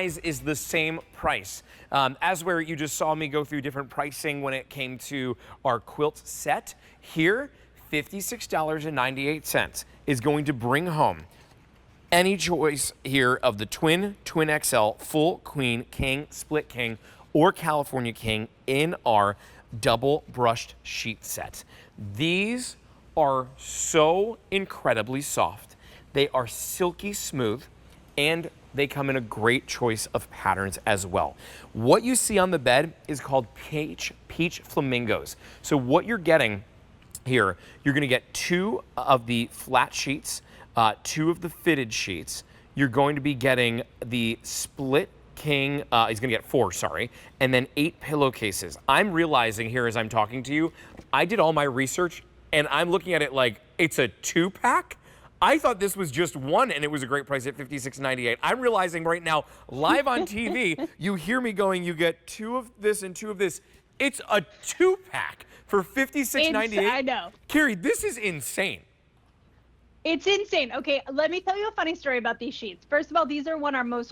size is the same price. As where you just saw me go through different pricing when it came to our quilt set, here, $56.98 is going to bring home any choice here of the twin, twin XL, full queen, king, split king, or California king in our double brushed sheet set. These are so incredibly soft. They are silky smooth, and they come in a great choice of patterns as well. What you see on the bed is called peach flamingos. So what you're getting here, you're gonna get 2 of the flat sheets, 2 of the fitted sheets. You're going to be getting the split king, he's gonna get 4, sorry, and then 8 pillowcases. I'm realizing here as I'm talking to you, I did all my research and I'm looking at it like it's a 2-pack. I thought this was just one and it was a great price at $56.98. I'm realizing right now, live on TV, you hear me going, you get 2 of this and 2 of this. It's a 2-pack for $56.98. I know. Carrie, this is insane. It's insane. Okay, let me tell you a funny story about these sheets. First of all, these are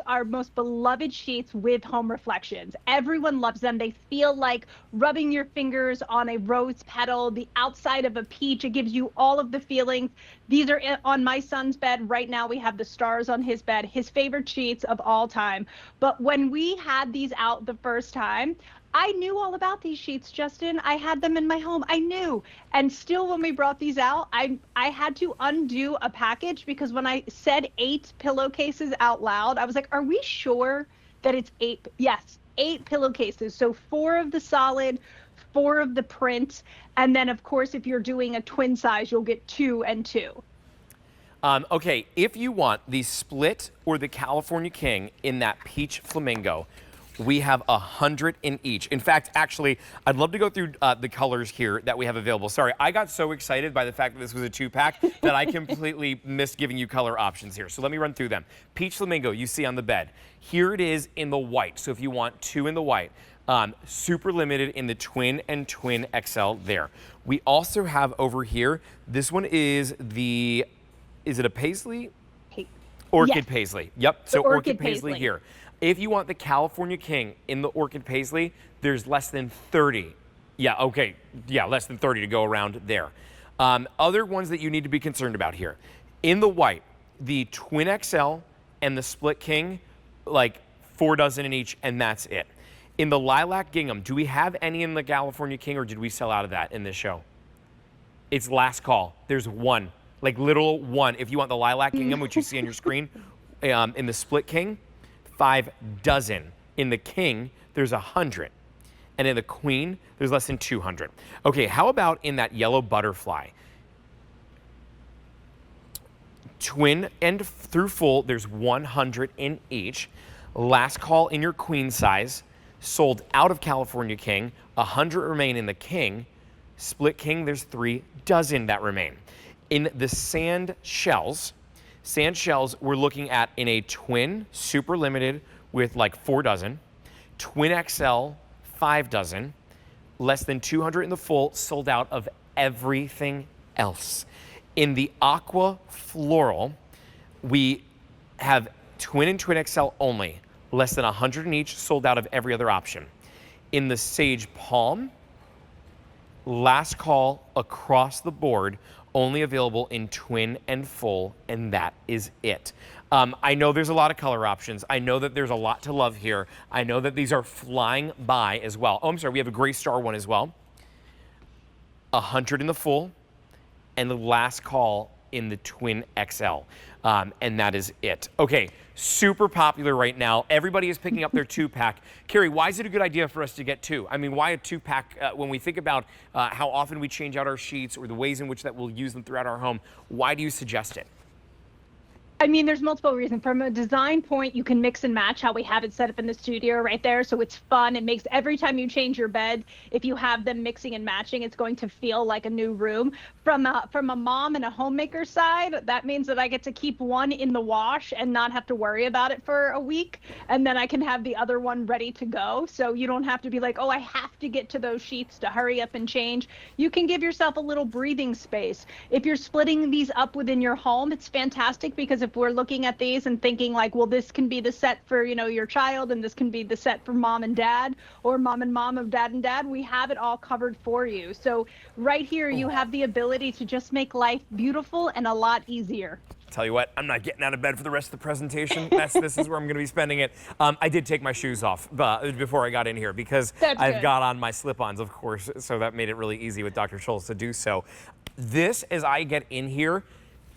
our most beloved sheets with home reflections. Everyone loves them. They feel like rubbing your fingers on a rose petal, the outside of a peach. It gives you all of the feelings. These are on my son's bed right now. We have the stars on his bed, his favorite sheets of all time. But when we had these out the first time, I knew all about these sheets, Justin. I had them in my home. I knew. And still, when we brought these out, I had to undo a package because when I said 8 pillowcases out loud, I was like, are we sure that it's 8? Yes, 8 pillowcases. So 4 of the solid, 4 of the print. And then, of course, if you're doing a twin size, you'll get 2 and 2. Okay, if you want the split or the California king in that peach flamingo, we have 100 in each. In fact, actually, I'd love to go through the colors here that we have available. Sorry, I got so excited by the fact that this was a 2-pack that I completely missed giving you color options here. So let me run through them. Peach flamingo, you see on the bed. Here it is in the white. So if you want 2 in the white, super limited in the twin and twin XL there. We also have over here, this one is it a paisley? Orchid yes. Paisley. Yep, so Orchid Paisley here. If you want the California king in the Orchid Paisley, there's less than 30. Yeah, okay. Yeah, less than 30 to go around there. Other ones that you need to be concerned about here. In the white, the twin XL and the split king, like 4 dozen in each, and that's it. In the lilac gingham, do we have any in the California king, or did we sell out of that in this show? It's last call. There's 1, like literal 1. If you want the lilac gingham, which you see on your screen, in the split king, 5 dozen. In the king, there's 100. And in the queen, there's less than 200. Okay, how about in that yellow butterfly? Twin and through full, there's 100 in each. Last call in your queen size, sold out of California king, 100 remain in the king. Split king, there's 3 dozen that remain. In the sand shells, we're looking at in a twin, super limited with like 4 dozen, twin XL, 5 dozen, less than 200 in the full, sold out of everything else. In the aqua floral, we have twin and twin XL only, less than 100 in each, sold out of every other option. In the sage palm, last call across the board, only available in twin and full, and that is it. I know there's a lot of color options. I know that there's a lot to love here. I know that these are flying by as well. Oh, I'm sorry, we have a gray star one as well. 100 in the full, and the last call in the twin XL, and that is it. Okay, super popular right now. Everybody is picking up their 2-pack. Carrie, why is it a good idea for us to get 2? I mean, why a 2-pack when we think about how often we change out our sheets or the ways in which that we'll use them throughout our home? Why do you suggest it? I mean, there's multiple reasons. From a design point, you can mix and match how we have it set up in the studio right there. So it's fun. It makes every time you change your bed, if you have them mixing and matching, it's going to feel like a new room. From a mom and a homemaker side, that means that I get to keep one in the wash and not have to worry about it for a week. And then I can have the other one ready to go. So you don't have to be like, oh, I have to get to those sheets to hurry up and change. You can give yourself a little breathing space. If you're splitting these up within your home, it's fantastic because if if we're looking at these and thinking like, well, this can be the set for, your child, and this can be the set for mom and dad, or mom and mom of dad and dad, we have it all covered for you. So right here, you have the ability to just make life beautiful and a lot easier. Tell you what, I'm not getting out of bed for the rest of the presentation. This is where I'm going to be spending it. I did take my shoes off before I got in here because I've got on my slip-ons, of course, so that made it really easy with Dr. Scholl's to do so. This, as I get in here,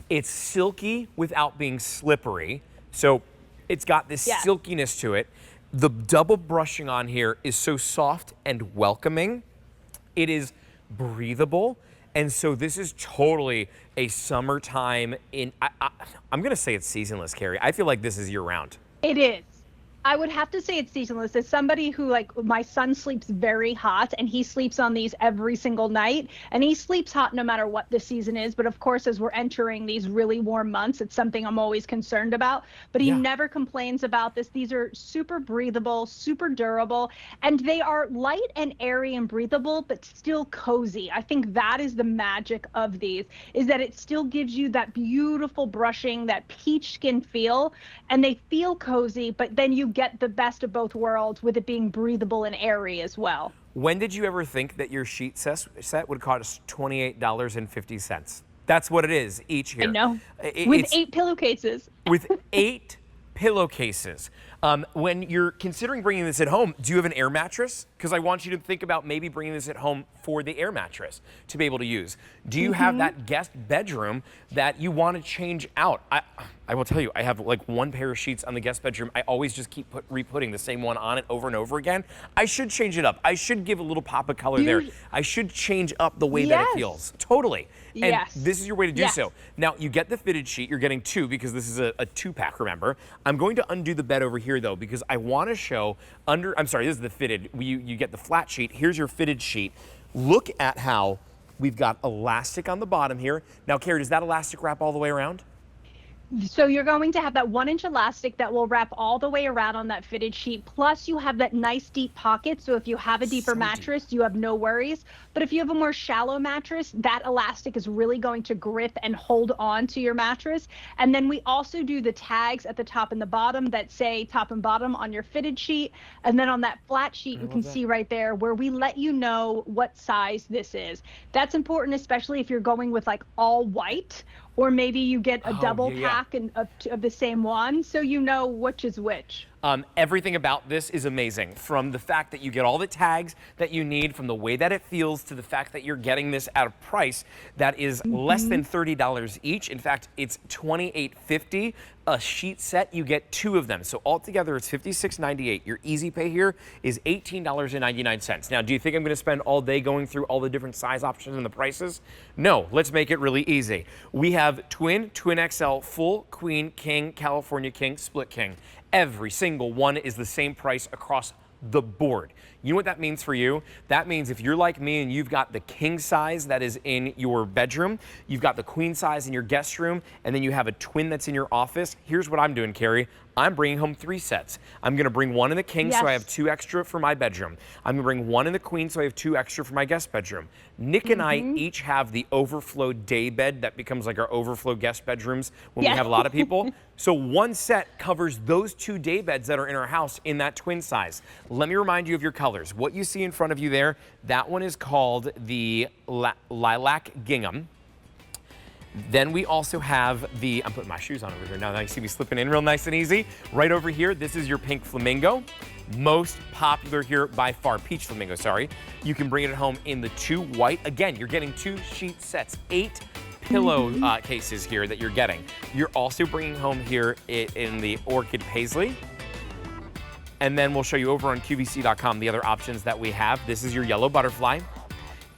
it's silky without being slippery. So it's got this silkiness to it. The double brushing on here is so soft and welcoming. It is breathable. And so this is totally a summertime I'm going to say it's seasonless, Carrie. I feel like this is year round. It is. I would have to say it's seasonless. As somebody who, like, my son sleeps very hot, and he sleeps on these every single night, and he sleeps hot no matter what the season is. But of course, as we're entering these really warm months, it's something I'm always concerned about. But he never complains about this. These are super breathable, super durable, and they are light and airy and breathable, but still cozy. I think that is the magic of these, is that it still gives you that beautiful brushing, that peach skin feel, and they feel cozy, but then you get the best of both worlds with it being breathable and airy as well. When did you ever think that your sheet set would cost $28.50? That's what it is each here. I know. With 8 pillowcases. With 8 pillowcases. When you're considering bringing this at home, do you have an air mattress? Because I want you to think about maybe bringing this at home for the air mattress to be able to use. Do you have that guest bedroom that you want to change out? I will tell you, I have like 1 pair of sheets on the guest bedroom. I always just keep re-putting the same one on it over and over again. I should change it up. I should give a little pop of color there. I should change up the way that it feels. Totally. And this is your way to do so. Now, you get the fitted sheet. You're getting 2 because this is a 2-pack, remember. I'm going to undo the bed over here, though, because I want to show I'm sorry, this is the fitted. You get the flat sheet. Here's your fitted sheet. Look at how we've got elastic on the bottom here. Now, Carrie, does that elastic wrap all the way around? So you're going to have that 1-inch elastic that will wrap all the way around on that fitted sheet. Plus you have that nice deep pocket. So if you have a deeper mattress, you have no worries. But if you have a more shallow mattress, that elastic is really going to grip and hold on to your mattress. And then we also do the tags at the top and the bottom that say top and bottom on your fitted sheet. And then on that flat sheet, you can see right there where we let you know what size this is. That's important, especially if you're going with like all white, or maybe you get a double pack of the same one, so you know which is which. Everything about this is amazing, from the fact that you get all the tags that you need, from the way that it feels, to the fact that you're getting this at a price that is less than $30 each. In fact, it's $28.50 a sheet set. You get 2 of them. So altogether, it's $56.98. Your easy pay here is $18.99. Now, do you think I'm going to spend all day going through all the different size options and the prices? No, let's make it really easy. We have twin, twin XL, full, queen, king, California king, split king. Every single one is the same price across the board. You know what that means for you? That means if you're like me and you've got the king size that is in your bedroom, you've got the queen size in your guest room, and then you have a twin that's in your office, here's what I'm doing, Carrie. I'm bringing home 3 sets. I'm gonna bring 1 in the king, so I have 2 extra for my bedroom. I'm gonna bring 1 in the queen, so I have 2 extra for my guest bedroom. Nick and I each have the overflow day bed that becomes like our overflow guest bedrooms when we have a lot of people. So 1 set covers those 2 day beds that are in our house in that twin size. Let me remind you of your colors. What you see in front of you there, that one is called the lilac gingham. Then we also have the, I'm putting my shoes on over here now, you see me slipping in real nice and easy. Right over here, this is your pink flamingo. Most popular here by far, peach flamingo, sorry. You can bring it at home in the 2 white. Again, you're getting 2 sheet sets, 8 pillow cases here that you're getting. You're also bringing home here in the orchid paisley. And then we'll show you over on QVC.com the other options that we have. This is your yellow butterfly.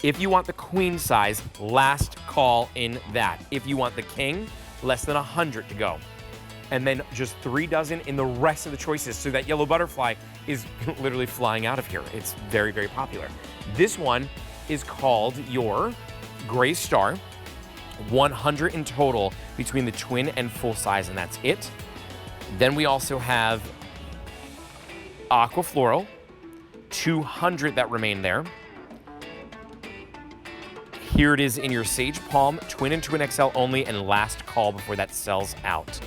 If you want the queen size, last call in that. If you want the king, less than 100 to go. And then just 3 dozen in the rest of the choices. So that yellow butterfly is literally flying out of here. It's very, very popular. This one is called your Gray Star. 100 in total between the twin and full size, and that's it. Then we also have Aqua Floral, 200 that remain there. Here it is in your Sage Palm, twin and twin XL only, and last call before that sells out.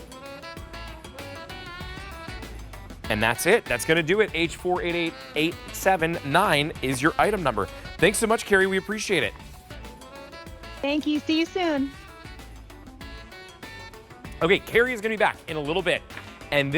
And that's it. That's going to do it. H488879 is your item number. Thanks so much, Carrie. We appreciate it. Thank you. See you soon. Okay, Carrie is going to be back in a little bit.